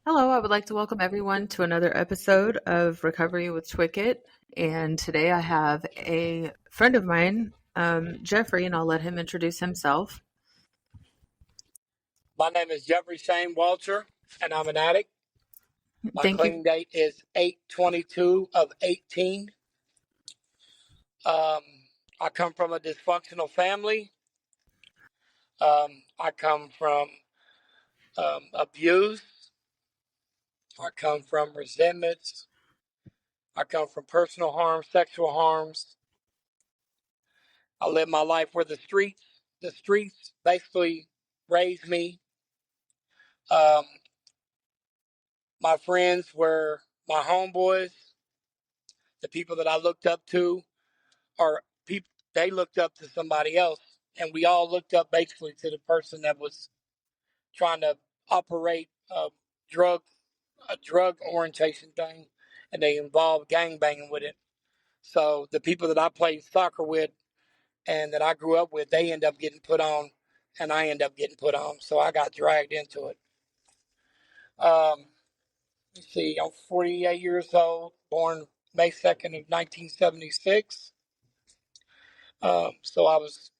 Hello, I would like to welcome everyone to another episode of Recovery with Twicket. And today I have a friend of mine, Jeffrey, and I'll let him introduce himself. My name is Jeffery Shane Walter, and I'm an addict. My Thank you. clean date is 8/22 of 18. Um, I come from a dysfunctional family. I come from abuse. I come from resentments. I come from personal harm, sexual harms. I live my life where the streets basically raised me. Um, my friends were my homeboys, the people that I looked up to, or people they looked up to somebody else, and we all looked up basically to the person that was trying to operate drug a drug orientation thing, and they involved gang banging with it. So the people that I played soccer with and that I grew up with, they end up getting put on, and I end up getting put on. So I got dragged into it. Um, let's see, I'm 48 years old, born May 2nd of 1976. So I was,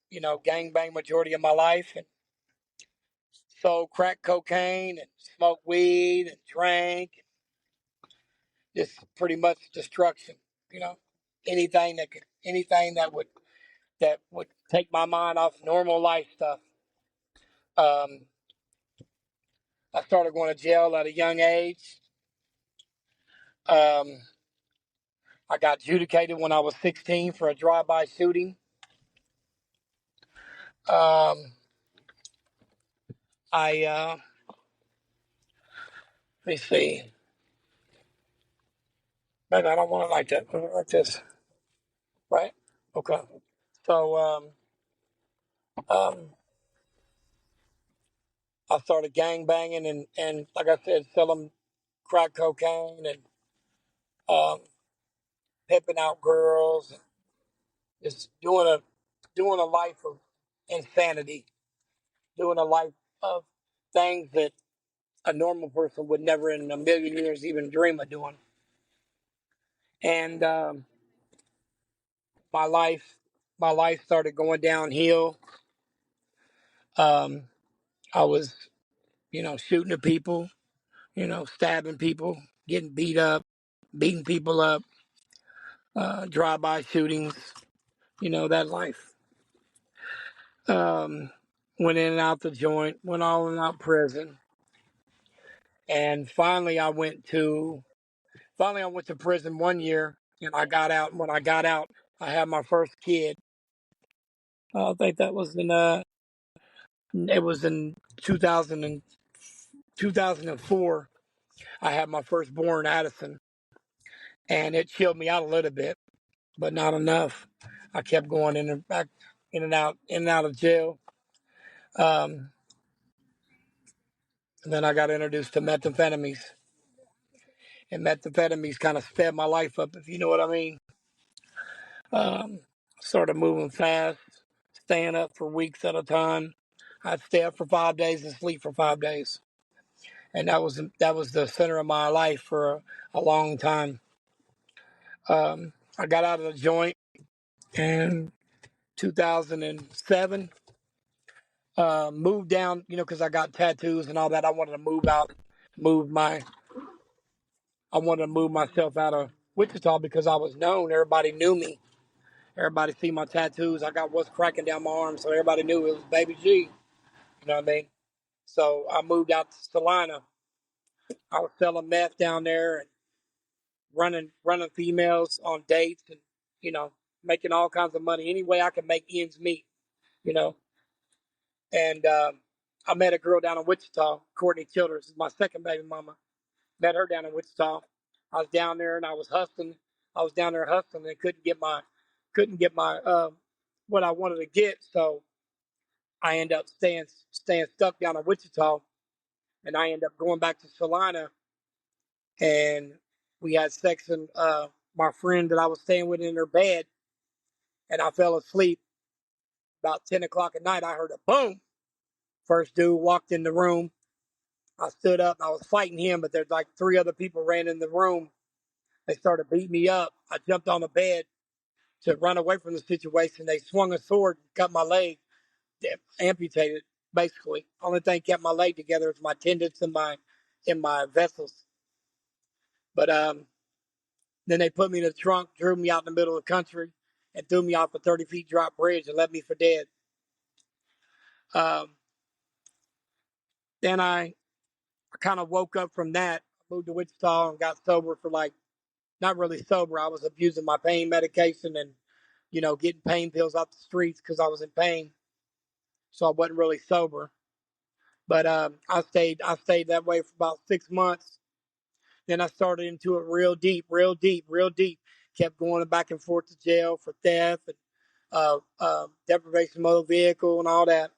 gang bang majority of my life, and sold crack cocaine and smoked weed and drank. Just pretty much destruction. You know, anything that would take my mind off normal life stuff. Um, I started going to jail at a young age. Um, I got adjudicated when I was 16 for a drive-by shooting. Um, I let me see. Maybe I don't want it like that. I want it like this, right? Okay. So um, I started gang banging and like I said, selling crack cocaine and um, pimping out girls, and just doing a life of insanity, doing a life of things that a normal person would never in a million years even dream of doing. And my life my life started going downhill. Um, I was shooting at people, stabbing people, getting beat up, beating people up, drive-by shootings, that life. Um, Went in and out the joint, went all in and out prison, and finally I went to prison 1 year, and I got out. And when I got out, I had my first kid. I think that was it was in 2000 and 2004. I had my firstborn, Addison, and it chilled me out a little bit, but not enough. I kept going in and back, in and out of jail. Um, and then I got introduced to methamphetamines, and methamphetamines kind of sped my life up, if you know what I mean. Um, Started moving fast, staying up for weeks at a time. I'd stay up for 5 days and sleep for 5 days, and that was the center of my life for a long time. I got out of the joint in 2007. Moved down, because I got tattoos and all that. I wanted to move out, move my, I wanted to move myself out of Wichita because I was known. Everybody knew me. Everybody see my tattoos. I got what's cracking down my arm, so everybody knew it was Baby G. You know what I mean? So I moved out to Salina. I was selling meth down there and running females on dates, and you know making all kinds of money any way I could make ends meet. You know, and I met a girl down in Wichita, Courtney Childers, is my second baby mama. Met her down in Wichita. I was down there and I was hustling. I was down there hustling and couldn't get my what I wanted to get. So I ended up staying stuck down in Wichita, and I ended up going back to Salina, and we had sex in my friend that I was staying with in her bed, and I fell asleep. About 10 o'clock at night, I heard a boom. First dude walked in the room, I stood up and I was fighting him, but there's like three other people ran in the room. They started beating me up. I jumped on the bed to run away from the situation. They swung a sword and cut my leg, amputated basically. Only thing kept my leg together was my tendons and my vessels. But then they put me in the trunk, drew me out in the middle of the country, and threw me off a 30 feet drop bridge and left me for dead. Um, then I kind of woke up from that, moved to Wichita and got sober for like, not really sober. I was abusing my pain medication and, getting pain pills off the streets because I was in pain. So I wasn't really sober. But I stayed that way for about 6 months. Then I started into it real deep, real deep, real deep. Kept going back and forth to jail for theft and deprivation of motor vehicle and all that.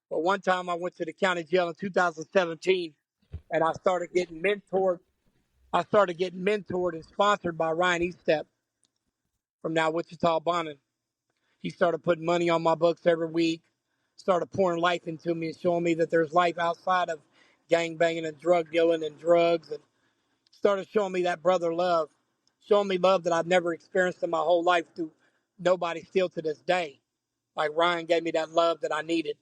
But one time I went to the county jail in 2017, and I started getting mentored. I started getting mentored and sponsored by Ryan Estep from now Wichita Bonning. He started putting money on my books every week, started pouring life into me and showing me that there's life outside of gang banging and drug dealing and drugs, and started showing me that brother love, showing me love that I've never experienced in my whole life through nobody still to this day. Like Ryan gave me that love that I needed.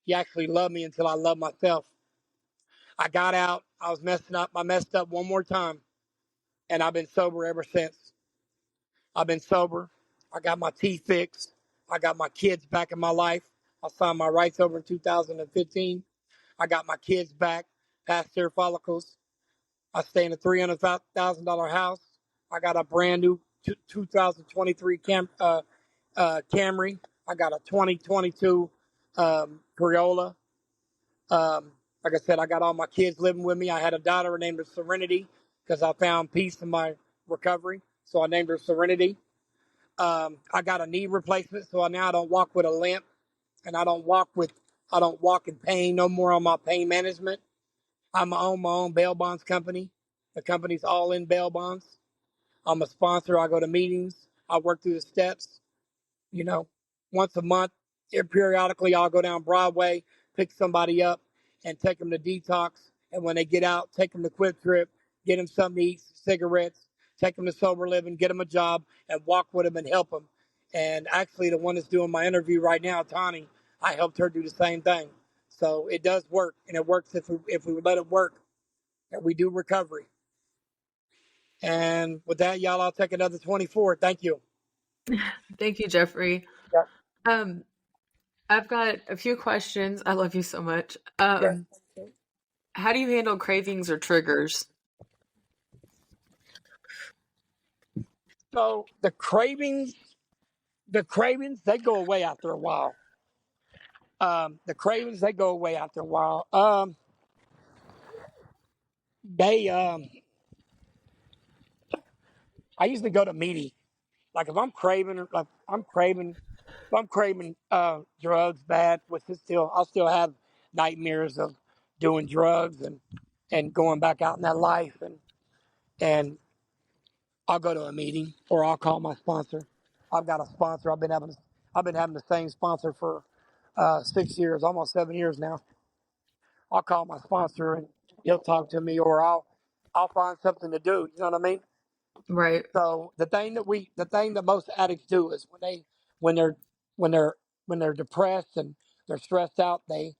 He actually loved me until I loved myself. I got out. I was messing up. I messed up one more time, and I've been sober ever since. I've been sober. I got my teeth fixed. I got my kids back in my life. I signed my rights over in 2015. I got my kids back, past their follicles. I stay in a $300,000 house. I got a brand new 2023 Camry. I got a 2022 Corolla. Like I said, I got all my kids living with me. I had a daughter named her Serenity because I found peace in my recovery. So I named her Serenity. I got a knee replacement, so now I don't walk with a limp, and I don't walk in pain no more on my pain management. I'm own my own bail bonds company. The company's all in bail bonds. I'm a sponsor. I go to meetings. I work through the steps. You know, once a month, periodically, I'll go down Broadway, pick somebody up, and take them to detox. And when they get out, take them to Quick Trip, get them something to eat, cigarettes, take them to sober living, get them a job, and walk with them and help them. And actually, the one that's doing my interview right now, Tani, I helped her do the same thing. So it does work, and it works if we let it work, and we do recovery. And with that, y'all, I'll take another 24. Thank you. Thank you, Jeffrey. Yeah. Um, I've got a few questions. I love you so much. Yeah. How do you handle cravings or triggers? So the cravings, they go away after a while. The cravings, they go away after a while. They, I usually go to meaty. Like if I'm craving drugs bad, I'll still have nightmares of doing drugs and going back out in that life, and I'll go to a meeting or I'll call my sponsor. I've got a sponsor. I've been having the same sponsor for 6 years, almost 7 years now. I'll call my sponsor and he'll talk to me, or I'll find something to do. You know what I mean? Right, So the thing that most addicts do is when they're when they're when they're depressed and they're stressed out, they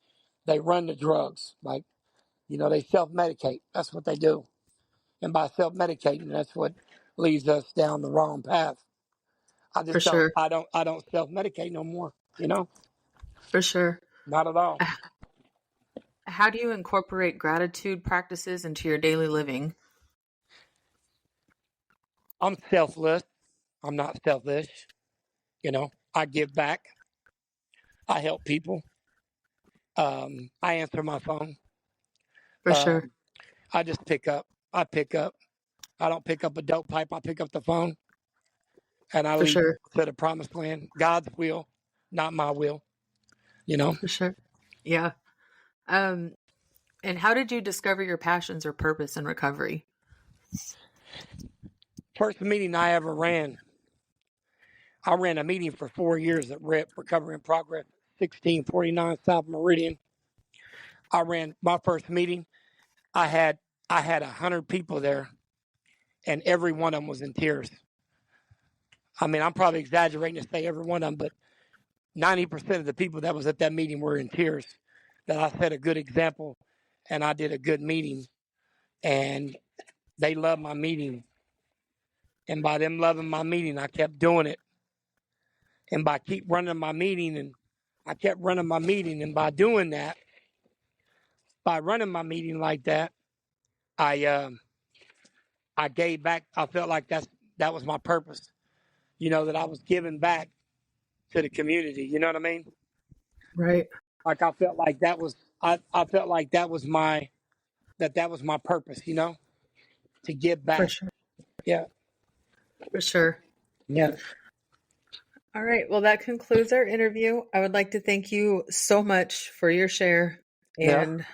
run to drugs. Like, they self medicate. That's what they do, and by self medicating, that's what leads us down the wrong path. I for just don't. sure. I don't self medicate no more. For sure. Not at all. How do you incorporate gratitude practices into your daily living? I'm selfless. I'm not selfish. I give back. I help people. I answer my phone. For sure. Um, I just pick up. I pick up. I don't pick up a dope pipe. I pick up the phone and I For lead sure. to the promised land. God's will, not my will. You know. For sure. Yeah. Um, and how did you discover your passions or purpose in recovery? First meeting I ever ran. I ran a meeting for 4 years at RIP, Recovery in Progress, 1649 South Meridian. I ran my first meeting. I had 100 people there, and every one of them was in tears. I mean, I'm probably exaggerating to say every one of them, but 90% of the people that was at that meeting were in tears. That I set a good example, and I did a good meeting, and they loved my meeting. And by them loving my meeting, I kept doing it. And by keep running my meeting, and I kept running my meeting, and by doing that, by running my meeting like that, I I gave back. I felt like that was my purpose. That I was giving back to the community. You know what I mean? Right. Like I felt like that was I felt like that was my purpose. To give For back. sure. Yeah. For sure. Yeah. All right. Well, that concludes our interview. I would like to thank you so much for your share, Yeah. and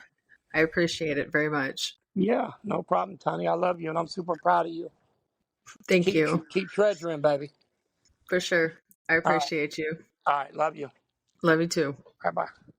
I appreciate it very much. Yeah. No problem, Tony. I love you, and I'm super proud of you. Thank Keep you. keep treasuring, baby. For sure. I All right. appreciate you. All right. Love you. Love you too. Bye bye.